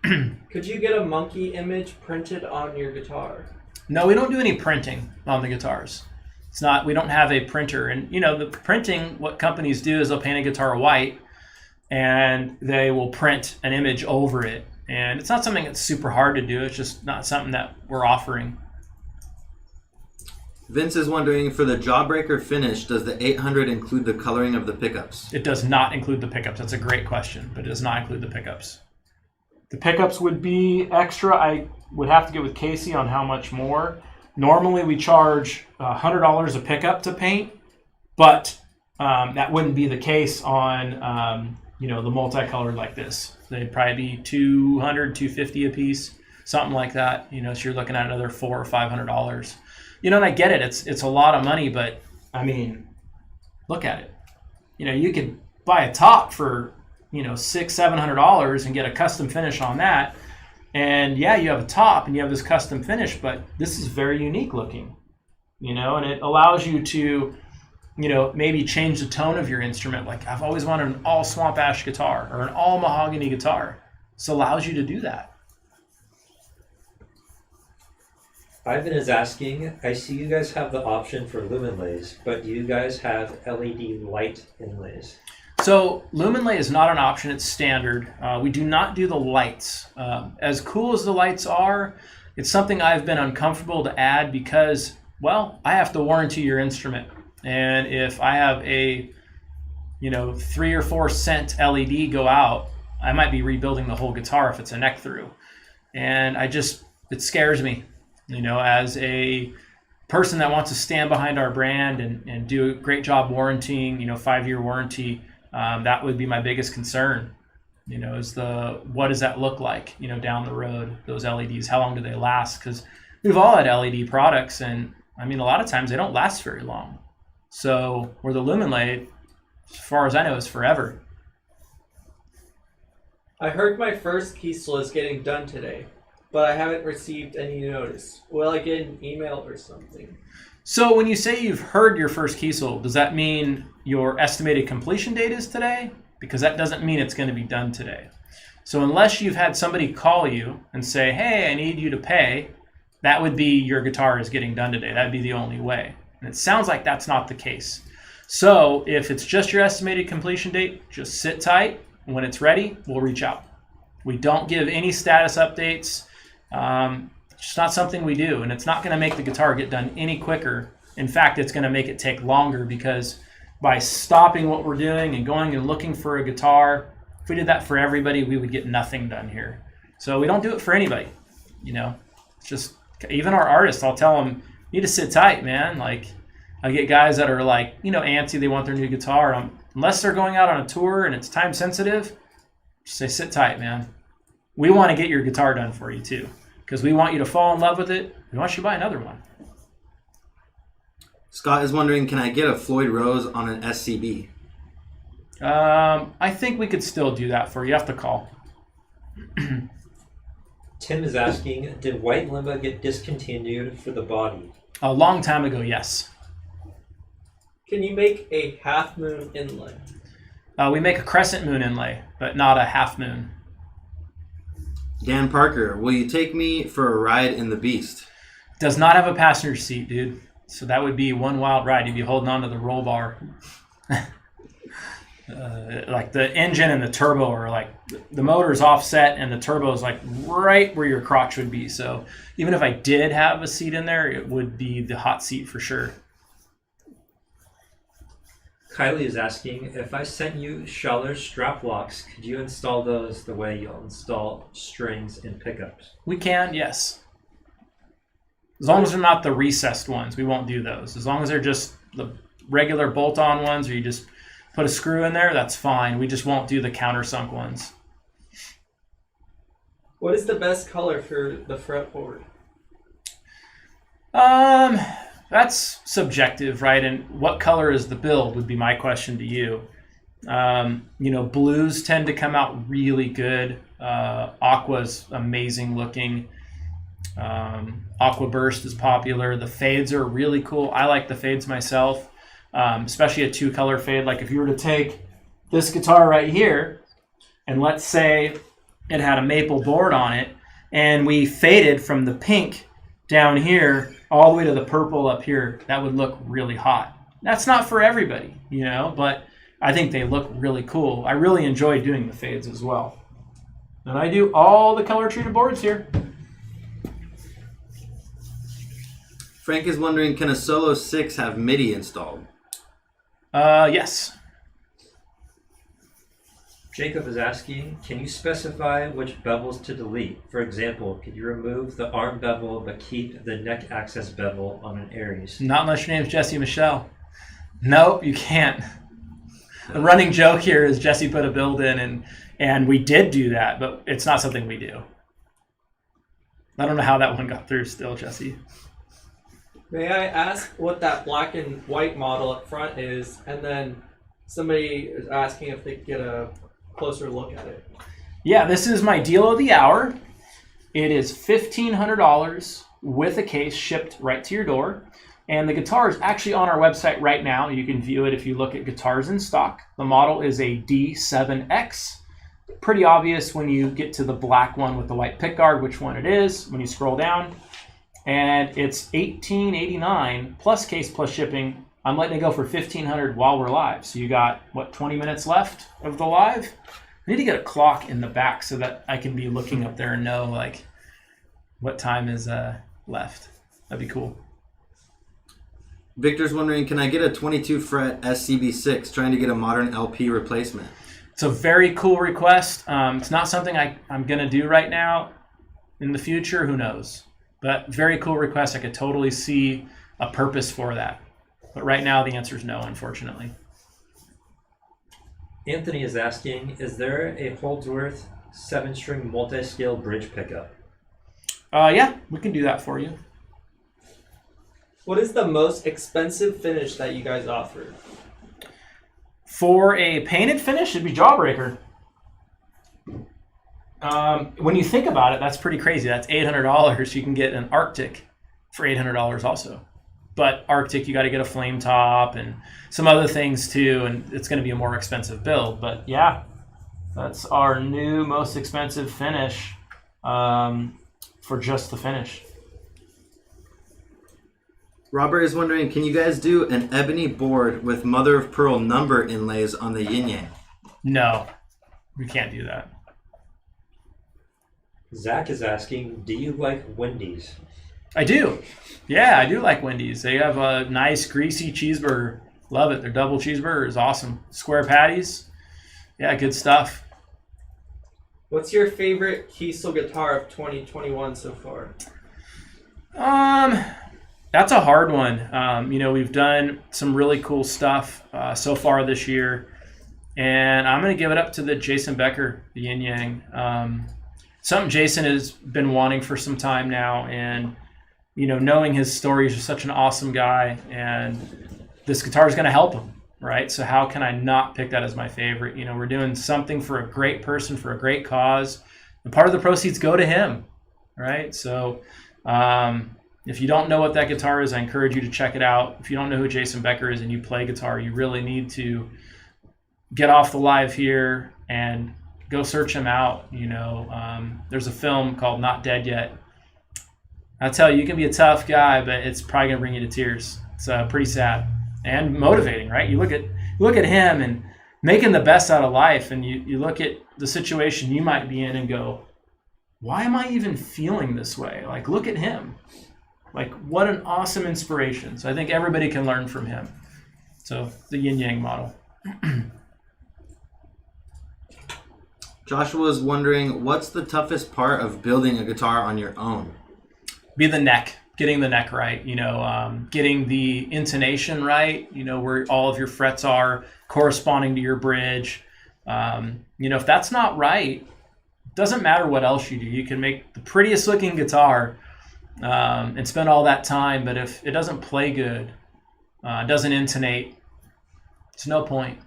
Speaker 4: Could you get a monkey image printed on your guitar?
Speaker 1: No, we don't do any printing on the guitars. It's not, we don't have a printer. And, the printing, what companies do is they'll paint a guitar white and they will print an image over it. And it's not something that's super hard to do. It's just not something that we're offering.
Speaker 2: Vince is wondering, for the Jawbreaker finish, does the 800 include the coloring of the pickups?
Speaker 1: It does not include the pickups. That's a great question, but it does not include the pickups. The pickups would be extra. I would have to get with Casey on how much more. Normally we charge $100 a pickup to paint, but that wouldn't be the case on the multicolored like this. They'd probably be $200, $250 a piece, something like that. So you're looking at another $400 or $500. And I get it. It's a lot of money, but look at it. You could buy a top for $600-$700 and get a custom finish on that. And yeah, you have a top and you have this custom finish, but this is very unique looking, and it allows you to, maybe change the tone of your instrument. Like I've always wanted an all swamp ash guitar or an all mahogany guitar. This allows you to do that.
Speaker 3: Ivan is asking, I see you guys have the option for lumen lays, but do you guys have LED light inlays?
Speaker 1: So lumen lay is not an option, it's standard. We do not do the lights. As cool as the lights are, it's something I've been uncomfortable to add because, I have to warranty your instrument. And if I have a, 3 or 4 cent LED go out, I might be rebuilding the whole guitar if it's a neck through. And it scares me, as a person that wants to stand behind our brand and do a great job warrantying, 5-year warranty. That would be my biggest concern. You know, what does that look like, you know, down the road, those LEDs, how long do they last? Because we've all had LED products, and I mean, a lot of times they don't last very long. So where the Luminlay, as far as I know, is forever.
Speaker 4: I heard my first Keysel is getting done today, but I haven't received any notice. Will I get an email or something?
Speaker 1: So when you say you've heard your first Keysel, does that mean your estimated completion date is today? Because that doesn't mean it's going to be done today. So unless you've had somebody call you and say, hey, I need you to pay, that would be your guitar is getting done today. That'd be the only way. And it sounds like that's not the case. So if it's just your estimated completion date, just sit tight. When it's ready, we'll reach out. We don't give any status updates. It's just not something we do, and it's not going to make the guitar get done any quicker. In fact, it's going to make it take longer, because by stopping what we're doing and going and looking for a guitar, if we did that for everybody, we would get nothing done here. So we don't do it for anybody. You know, it's just, even our artists, I'll tell them, you need to sit tight, man. Like, I get guys that are like, you know, antsy, they want their new guitar. Unless they're going out on a tour and it's time sensitive, just say, sit tight, man. We want to get your guitar done for you too, because we want you to fall in love with it. We want you to buy another one.
Speaker 2: Scott is wondering, can I get a Floyd Rose on an SCB?
Speaker 1: I think we could still do that for you. You have to call.
Speaker 3: Tim is asking, did White Limba get discontinued for the body?
Speaker 1: A long time ago, yes.
Speaker 4: Can you make a half moon inlay?
Speaker 1: We make a crescent moon inlay, but not a half moon.
Speaker 2: Dan Parker, will you take me for a ride in the Beast?
Speaker 1: Does not have a passenger seat, dude. So that would be one wild ride. You'd be holding on to the roll bar. Like the engine and the turbo are like, the motor's offset and the turbo is like right where your crotch would be. So even if I did have a seat in there, it would be the hot seat for sure.
Speaker 3: Kylie is asking, if I sent you Schaller strap locks, could you install those the way you'll install strings and pickups?
Speaker 1: We can, yes. As long as they're not the recessed ones, we won't do those. As long as they're just the regular bolt-on ones, or you just put a screw in there, that's fine. We just won't do the countersunk ones.
Speaker 4: What is the best color for the fretboard?
Speaker 1: That's subjective, right? And what color is the build would be my question to you. You know, blues tend to come out really good. Aqua's amazing looking. Aqua Burst is popular. The fades are really cool. I like the fades myself, especially a 2-color fade. Like if you were to take this guitar right here, and let's say it had a maple board on it, and we faded from the pink down here all the way to the purple up here, that would look really hot. That's not for everybody, you know, but I think they look really cool. I really enjoy doing the fades as well. And I do all the color treated boards here.
Speaker 2: Frank is wondering, can a Solo 6 have MIDI installed?
Speaker 1: Yes.
Speaker 3: Jacob is asking, can you specify which bevels to delete? For example, could you remove the arm bevel but keep the neck access bevel on an Aries?
Speaker 1: Not unless your name's Jesse Michelle. Nope, you can't. The running joke here is Jesse put a build in, and we did do that, but it's not something we do. I don't know how that one got through still, Jesse.
Speaker 4: May I ask what that black and white model up front is? And then somebody is asking if they could get a closer look at it.
Speaker 1: Yeah, this is my deal of the hour. It is $1,500 with a case shipped right to your door. And the guitar is actually on our website right now. You can view it if you look at guitars in stock. The model is a D7X. Pretty obvious when you get to the black one with the white pickguard which one it is when you scroll down. And it's $1,889 plus case plus shipping. I'm letting it go for $1,500 while we're live. So you got, what, 20 minutes left of the live? I need to get a clock in the back so that I can be looking up there and know like what time is left. That'd be cool.
Speaker 2: Victor's wondering, can I get a 22 fret SCB6 trying to get a modern LP replacement?
Speaker 1: It's a very cool request. It's not something I'm going to do right now. In the future, who knows? But very cool request. I could totally see a purpose for that. But right now, the answer is no, unfortunately.
Speaker 3: Anthony is asking, is there a Holdsworth 7-string multi-scale bridge pickup?
Speaker 1: Yeah, we can do that for you.
Speaker 4: What is the most expensive finish that you guys offer?
Speaker 1: For a painted finish, it'd be Jawbreaker. When you think about it, that's pretty crazy. That's $800. You can get an Arctic for $800 also. But Arctic, you got to get a flame top and some other things too, and it's going to be a more expensive build. But yeah, that's our new most expensive finish for just the finish.
Speaker 2: Robert is wondering, can you guys do an ebony board with mother of pearl number inlays on the yin yang?
Speaker 1: No, we can't do that.
Speaker 3: Zach is asking, do you like Wendy's?
Speaker 1: I do. Yeah, I do like Wendy's. They have a nice greasy cheeseburger. Love it. Their double cheeseburger is awesome. Square patties. Yeah, good stuff.
Speaker 4: What's your favorite Keysel guitar of 2021 so far?
Speaker 1: That's a hard one. We've done some really cool stuff so far this year, and I'm going to give it up to the Jason Becker, the Yin Yang. Something Jason has been wanting for some time now, and knowing his story, he's just such an awesome guy, and this guitar is going to help him, right? So how can I not pick that as my favorite? We're doing something for a great person, for a great cause, and part of the proceeds go to him, right? So if you don't know what that guitar is, I encourage you to check it out. If you don't know who Jason Becker is and you play guitar, you really need to get off the live here and go search him out. There's a film called Not Dead Yet. I tell you, you can be a tough guy, but it's probably gonna bring you to tears. It's pretty sad and motivating, right? You look at him and making the best out of life, and you look at the situation you might be in and go, why am I even feeling this way? Like, look at him. Like, what an awesome inspiration. So I think everybody can learn from him. So the yin yang model.
Speaker 2: Joshua is wondering, what's the toughest part of building a guitar on your own?
Speaker 1: Be the neck, getting the neck right, getting the intonation right, where all of your frets are corresponding to your bridge. If that's not right, it doesn't matter what else you do. You can make the prettiest looking guitar and spend all that time, but if it doesn't play good, doesn't intonate, it's no point.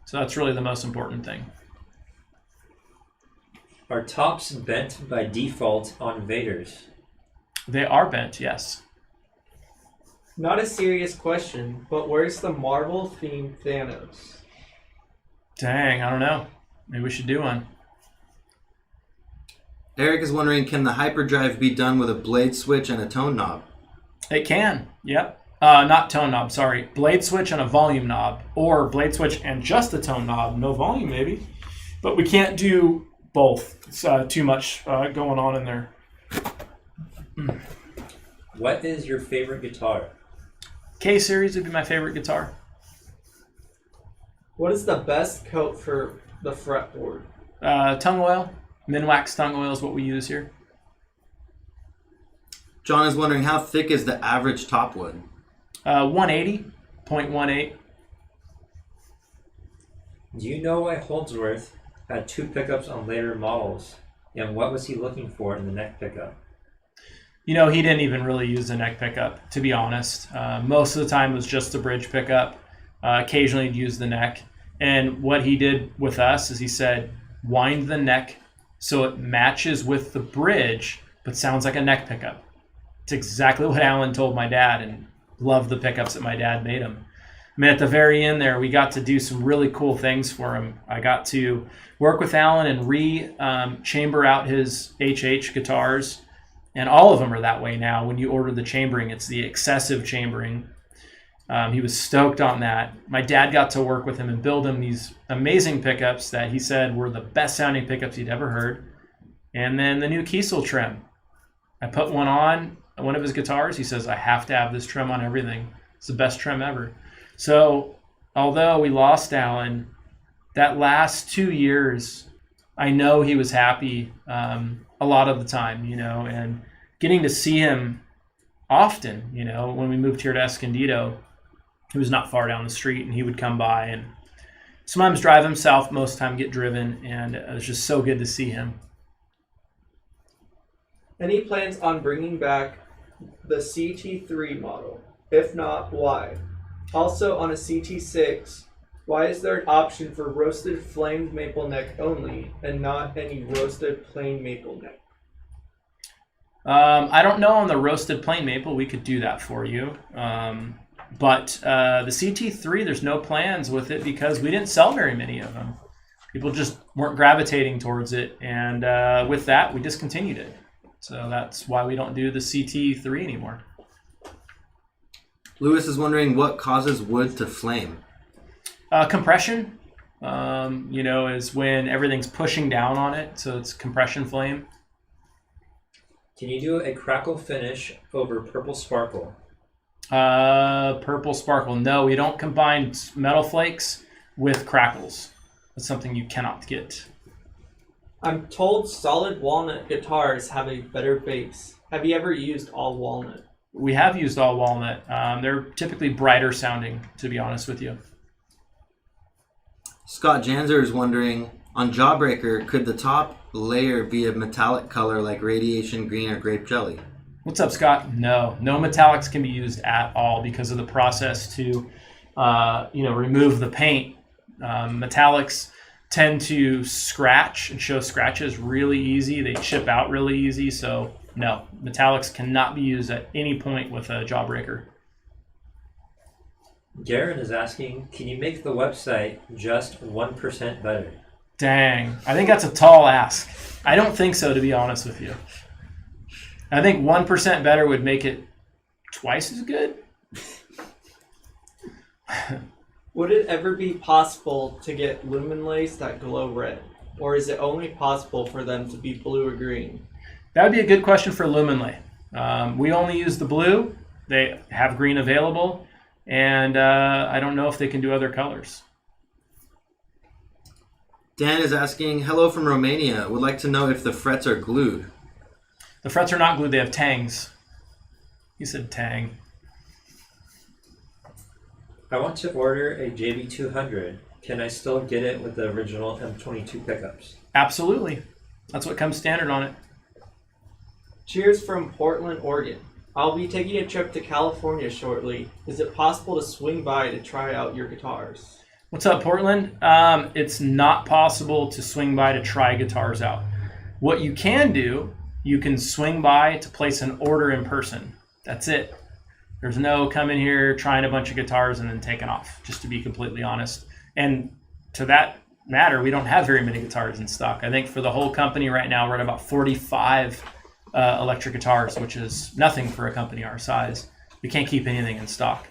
Speaker 1: So that's really the most important thing.
Speaker 3: Are tops bent by default on Vaders?
Speaker 1: They are bent, yes.
Speaker 4: Not a serious question, but where's the Marvel themed Thanos?
Speaker 1: Dang, I don't know. Maybe we should do one.
Speaker 2: Eric is wondering, can the Hyperdrive be done with a blade switch and a tone knob?
Speaker 1: It can, yep. Not tone knob, sorry. Blade switch and a volume knob, or blade switch and just a tone knob. No volume, maybe. But we can't do both. It's too much going on in there.
Speaker 3: What is your favorite guitar?
Speaker 1: K-Series would be my favorite guitar.
Speaker 4: What is the best coat for the fretboard?
Speaker 1: Tongue oil. Minwax tongue oil is what we use here.
Speaker 2: John is wondering, how thick is the average top wood?
Speaker 1: 180.18.
Speaker 3: Do you know why Holdsworth had 2 pickups on later models, and what was he looking for in the neck pickup?
Speaker 1: He didn't even really use the neck pickup, to be honest. Most of the time it was just the bridge pickup. Occasionally he'd use the neck. And what he did with us is he said, wind the neck so it matches with the bridge, but sounds like a neck pickup. It's exactly what Alan told my dad, and loved the pickups that my dad made him. I mean, at the very end there, we got to do some really cool things for him. I got to work with Alan and chamber out his HH guitars. And all of them are that way now. When you order the chambering, it's the excessive chambering. He was stoked on that. My dad got to work with him and build him these amazing pickups that he said were the best sounding pickups he'd ever heard. And then the new Keysel trim. I put one on one of his guitars. He says, I have to have this trim on everything. It's the best trim ever. So although we lost Alan, that last 2 years, I know he was happy a lot of the time, and getting to see him often, when we moved here to Escondido, he was not far down the street, and he would come by and sometimes drive him south, most time get driven, and it was just so good to see him.
Speaker 4: Any plans on bringing back the CT3 model? If not, why? Also on a CT6, why is there an option for roasted flamed maple neck only and not any roasted plain maple neck?
Speaker 1: I don't know on the roasted plain maple. We could do that for you. But the CT3, there's no plans with it because we didn't sell very many of them. People just weren't gravitating towards it. And with that, we discontinued it. So that's why we don't do the CT3 anymore.
Speaker 2: Lewis is wondering what causes wood to flame.
Speaker 1: Compression, is when everything's pushing down on it. So it's compression flame.
Speaker 3: Can you do a crackle finish over purple sparkle?
Speaker 1: Purple sparkle. No, we don't combine metal flakes with crackles. That's something you cannot get.
Speaker 4: I'm told solid walnut guitars have a better bass. Have you ever used all walnut?
Speaker 1: We have used all walnut. They're typically brighter sounding, to be honest with you.
Speaker 2: Scott Janzer is wondering, on Jawbreaker, could the top layer be a metallic color like radiation green or grape jelly?
Speaker 1: What's up, Scott? No metallics can be used at all because of the process to, remove the paint. Metallics tend to scratch and show scratches really easy. They chip out really easy. So no, metallics cannot be used at any point with a Jawbreaker.
Speaker 3: Garen is asking, can you make the website just 1% better?
Speaker 1: Dang, I think that's a tall ask. I don't think so, to be honest with you. I think 1% better would make it twice as good.
Speaker 4: Would it ever be possible to get lumen lace that glow red? Or is it only possible for them to be blue or green?
Speaker 1: That would be a good question for Lumenlay. We only use the blue. They have green available. And I don't know if they can do other colors.
Speaker 2: Dan is asking, hello from Romania. Would like to know if the frets are glued.
Speaker 1: The frets are not glued. They have tangs. He said tang.
Speaker 3: I want to order a JB200. Can I still get it with the original M22 pickups?
Speaker 1: Absolutely. That's what comes standard on it.
Speaker 4: Cheers from Portland, Oregon. I'll be taking a trip to California shortly. Is it possible to swing by to try out your guitars?
Speaker 1: What's up, Portland? It's not possible to swing by to try guitars out. What you can do, you can swing by to place an order in person. That's it. There's no coming here, trying a bunch of guitars, and then taking off, just to be completely honest. And to that matter, we don't have very many guitars in stock. I think for the whole company right now, we're at about 45 electric guitars, which is nothing for a company our size. We can't keep anything in stock.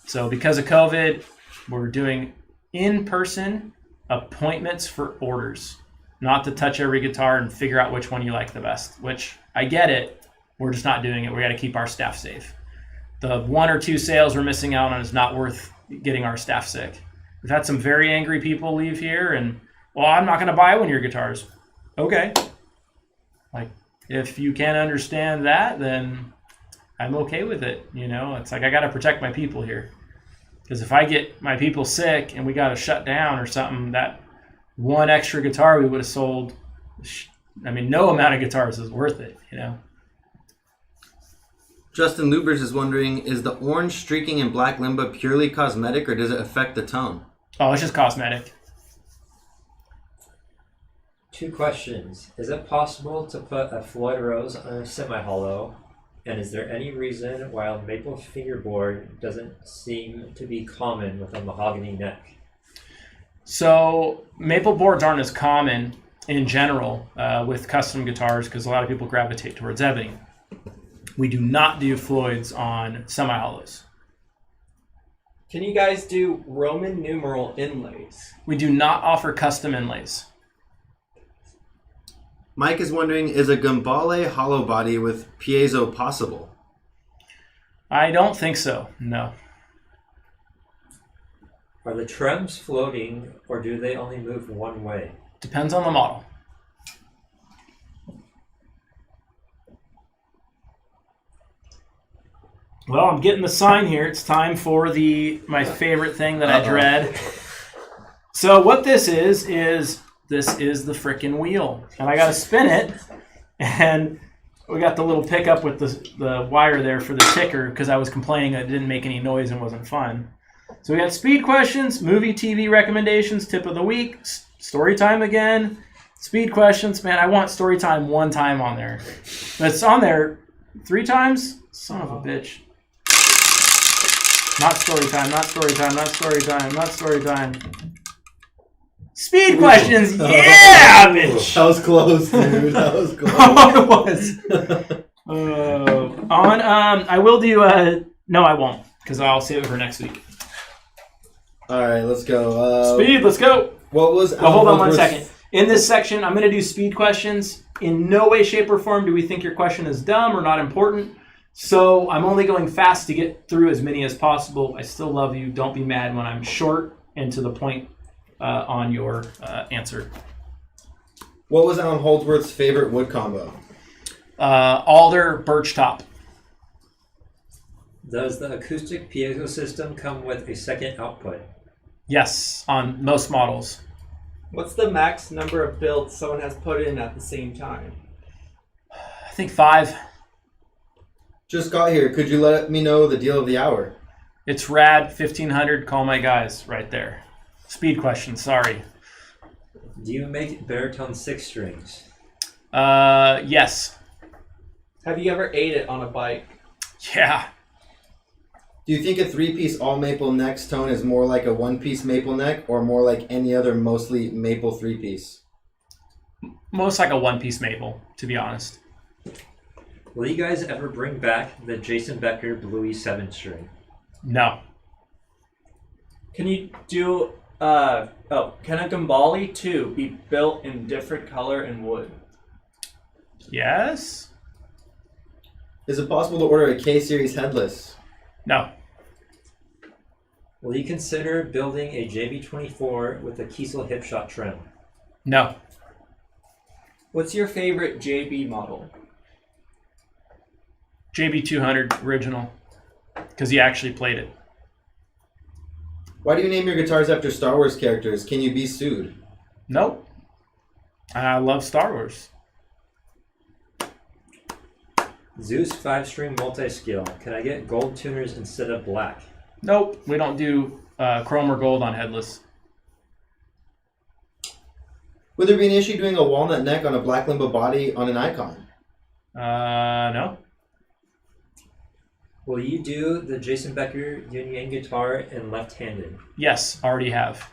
Speaker 1: So because of COVID, we're doing in-person appointments for orders, not to touch every guitar and figure out which one you like the best, which I get it. We're just not doing it. We got to keep our staff safe. The 1 or 2 sales we're missing out on is not worth getting our staff sick. We've had some very angry people leave here and, well, I'm not going to buy one of your guitars. Okay. Like, if you can't understand that, then I'm okay with it. You know, it's like I got to protect my people here. Because if I get my people sick and we got to shut down or something, that one extra guitar we would have sold, no amount of guitars is worth it, you know.
Speaker 2: Justin Lubers is wondering, is the orange streaking in black limba purely cosmetic or does it affect the tone?
Speaker 1: Oh, it's just cosmetic.
Speaker 3: 2 questions. Is it possible to put a Floyd Rose on a semi-hollow? And is there any reason why a maple fingerboard doesn't seem to be common with a mahogany neck?
Speaker 1: So maple boards aren't as common in general with custom guitars because a lot of people gravitate towards ebony. We do not do Floyds on semi-hollows.
Speaker 4: Can you guys do Roman numeral inlays?
Speaker 1: We do not offer custom inlays.
Speaker 2: Mike is wondering, is a Gambale hollow body with Piezo possible?
Speaker 1: I don't think so, no.
Speaker 3: Are the trems floating or do they only move one way?
Speaker 1: Depends on the model. Well, I'm getting the sign here. It's time for my favorite thing that I dread. So what this is the frickin' wheel. And I got to spin it. And we got the little pickup with the wire there for the ticker because I was complaining it didn't make any noise and wasn't fun. So we got speed questions, movie, TV recommendations, tip of the week, story time again, speed questions. Man, I want story time 1 time on there. But it's on there 3 times? Son of a bitch. Not story time, not story time, not story time, not story time. Speed questions, yeah, bitch.
Speaker 2: That was close, dude. That was close.
Speaker 1: Oh, it was. I will do. No, I won't, because I'll save it for next week.
Speaker 2: All right, let's go.
Speaker 1: Speed, let's go.
Speaker 2: What was?
Speaker 1: Hold on 1 second. In this section, I'm going to do speed questions. In no way, shape, or form do we think your question is dumb or not important. So I'm only going fast to get through as many as possible. I still love you. Don't be mad when I'm short and to the point on your answer.
Speaker 2: What was Alan Holdsworth's favorite wood combo?
Speaker 1: Alder, birch top.
Speaker 3: Does the acoustic piezo system come with a second output?
Speaker 1: Yes, on most models.
Speaker 4: What's the max number of builds someone has put in at the same time?
Speaker 1: I think 5.
Speaker 2: Just got here. Could you let me know the deal of the hour?
Speaker 1: It's rad, 1500. Call my guys right there. Speed question, sorry.
Speaker 3: Do you make baritone 6 strings?
Speaker 1: Yes.
Speaker 4: Have you ever ate it on a bike?
Speaker 1: Yeah.
Speaker 2: Do you think a 3-piece all maple neck tone is more like a 1-piece maple neck or more like any other mostly maple 3-piece?
Speaker 1: Most like a 1-piece maple, to be honest.
Speaker 3: Will you guys ever bring back the Jason Becker Bluey 7-string?
Speaker 1: No.
Speaker 4: Can you do can a Gambale 2 be built in different color and wood?
Speaker 1: Yes?
Speaker 2: Is it possible to order a K-series headless?
Speaker 1: No.
Speaker 3: Will you consider building a JB24 with a Keysel hipshot trim?
Speaker 1: No.
Speaker 4: What's your favorite JB model?
Speaker 1: JB200 original, because he actually played it.
Speaker 2: Why do you name your guitars after Star Wars characters? Can you be sued?
Speaker 1: Nope. I love Star Wars.
Speaker 3: Zeus 5-string multi-scale. Can I get gold tuners instead of black?
Speaker 1: Nope. We don't do chrome or gold on headless.
Speaker 2: Would there be an issue doing a walnut neck on a black limbo body on an icon?
Speaker 1: No.
Speaker 3: Will you do the Jason Becker yin yang guitar in left-handed?
Speaker 1: Yes, already have.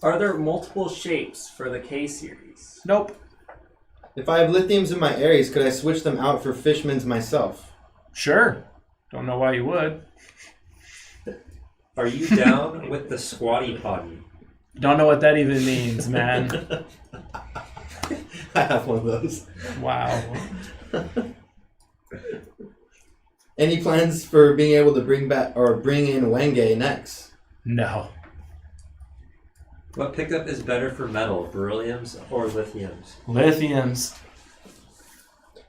Speaker 4: Are there multiple shapes for the K series?
Speaker 1: Nope.
Speaker 2: If I have lithiums in my Aries, could I switch them out for Fishman's myself?
Speaker 1: Sure. Don't know why you would.
Speaker 3: Are you down with the squatty potty?
Speaker 1: Don't know what that even means, man.
Speaker 2: I have one of those.
Speaker 1: Wow.
Speaker 2: Any plans for being able to bring in Wenge next?
Speaker 1: No.
Speaker 3: What pickup is better for metal, Berylliums or Lithiums?
Speaker 1: Lithiums.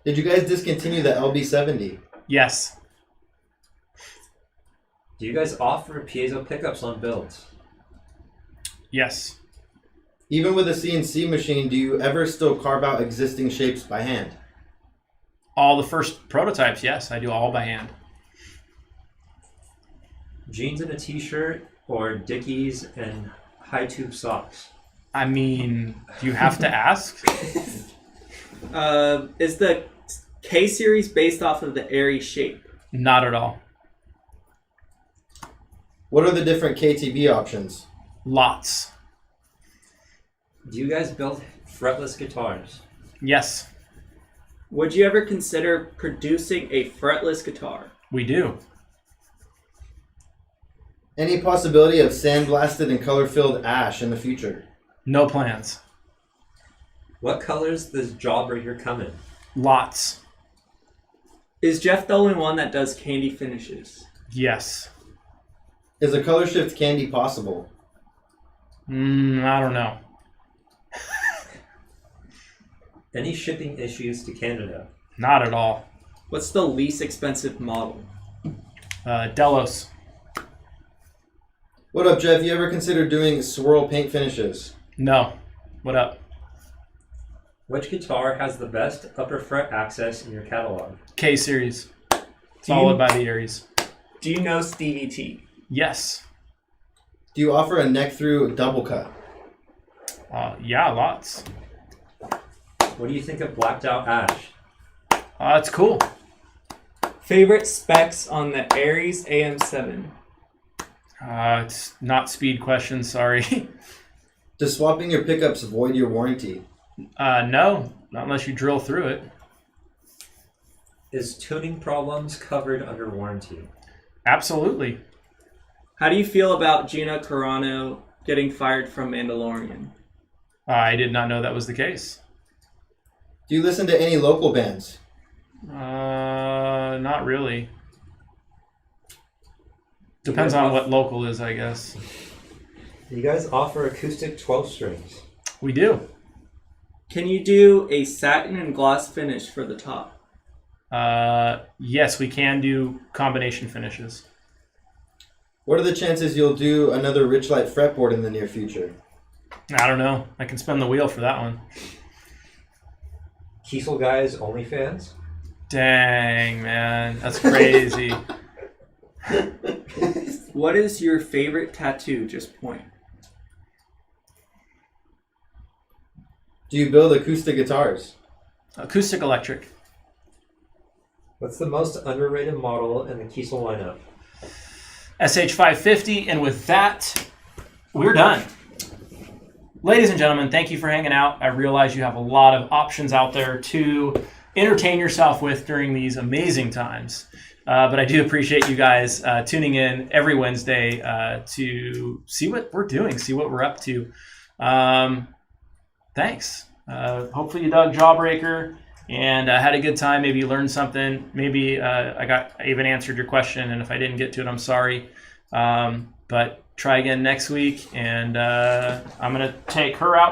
Speaker 2: Did you guys discontinue the LB70?
Speaker 1: Yes.
Speaker 3: Do you guys offer piezo pickups on builds?
Speaker 1: Yes.
Speaker 2: Even with a CNC machine, do you ever still carve out existing shapes by hand?
Speaker 1: All the first prototypes, yes. I do all by hand.
Speaker 3: Jeans and a t-shirt or Dickies and high tube socks?
Speaker 1: I mean, do you have to ask?
Speaker 4: Is the K series based off of the Aries shape?
Speaker 1: Not at all.
Speaker 2: What are the different KTV options?
Speaker 1: Lots.
Speaker 3: Do you guys build fretless guitars?
Speaker 1: Yes,
Speaker 4: Would you ever consider producing a fretless guitar?
Speaker 1: we do.
Speaker 2: Any possibility of sandblasted and color-filled ash in the future?
Speaker 1: No plans.
Speaker 3: What colors does Jawbreaker come in?
Speaker 1: Lots.
Speaker 4: Is Jeff the only one that does candy finishes?
Speaker 1: Yes.
Speaker 2: Is a color shift candy possible?
Speaker 1: I don't know.
Speaker 3: Any shipping issues to Canada?
Speaker 1: Not at all.
Speaker 4: What's the least expensive model?
Speaker 1: Delos.
Speaker 2: What up, Jeff? You ever consider doing swirl paint finishes?
Speaker 1: No. What up?
Speaker 3: Which guitar has the best upper fret access in your catalog?
Speaker 1: K series. Followed by the Aries.
Speaker 4: Do you know Stevie T?
Speaker 1: Yes.
Speaker 2: Do you offer a neck through double cut?
Speaker 1: Yeah, lots.
Speaker 3: What do you think of Blacked Out Ash?
Speaker 1: It's cool.
Speaker 4: Favorite specs on the Aries AM7?
Speaker 1: It's not speed question, sorry.
Speaker 2: Does swapping your pickups void your warranty?
Speaker 1: No, not unless you drill through it.
Speaker 3: Is tuning problems covered under warranty?
Speaker 1: Absolutely.
Speaker 4: How do you feel about Gina Carano getting fired from Mandalorian?
Speaker 1: I did not know that was the case.
Speaker 2: Do you listen to any local bands?
Speaker 1: Not really. Depends on what local is, I guess.
Speaker 3: You guys offer acoustic 12 strings.
Speaker 1: We do.
Speaker 4: Can you do a satin and gloss finish for the top?
Speaker 1: Yes, we can do combination finishes.
Speaker 2: What are the chances you'll do another Richlight fretboard in the near future?
Speaker 1: I don't know. I can spin the wheel for that one.
Speaker 3: Keysel guys OnlyFans?
Speaker 1: Dang, man. That's crazy.
Speaker 4: What is your favorite tattoo? Just point.
Speaker 2: Do you build acoustic guitars?
Speaker 1: Acoustic electric.
Speaker 3: What's the most underrated model in the Keysel lineup?
Speaker 1: SH550, and with that, we're done. Ladies and gentlemen, thank you for hanging out. I realize you have a lot of options out there to entertain yourself with during these amazing times. But I do appreciate you guys tuning in every Wednesday to see what we're doing, see what we're up to. Thanks. Hopefully you dug Jawbreaker and had a good time. Maybe you learned something. Maybe I even answered your question, and if I didn't get to it, I'm sorry. But try again next week, and I'm going to take her out.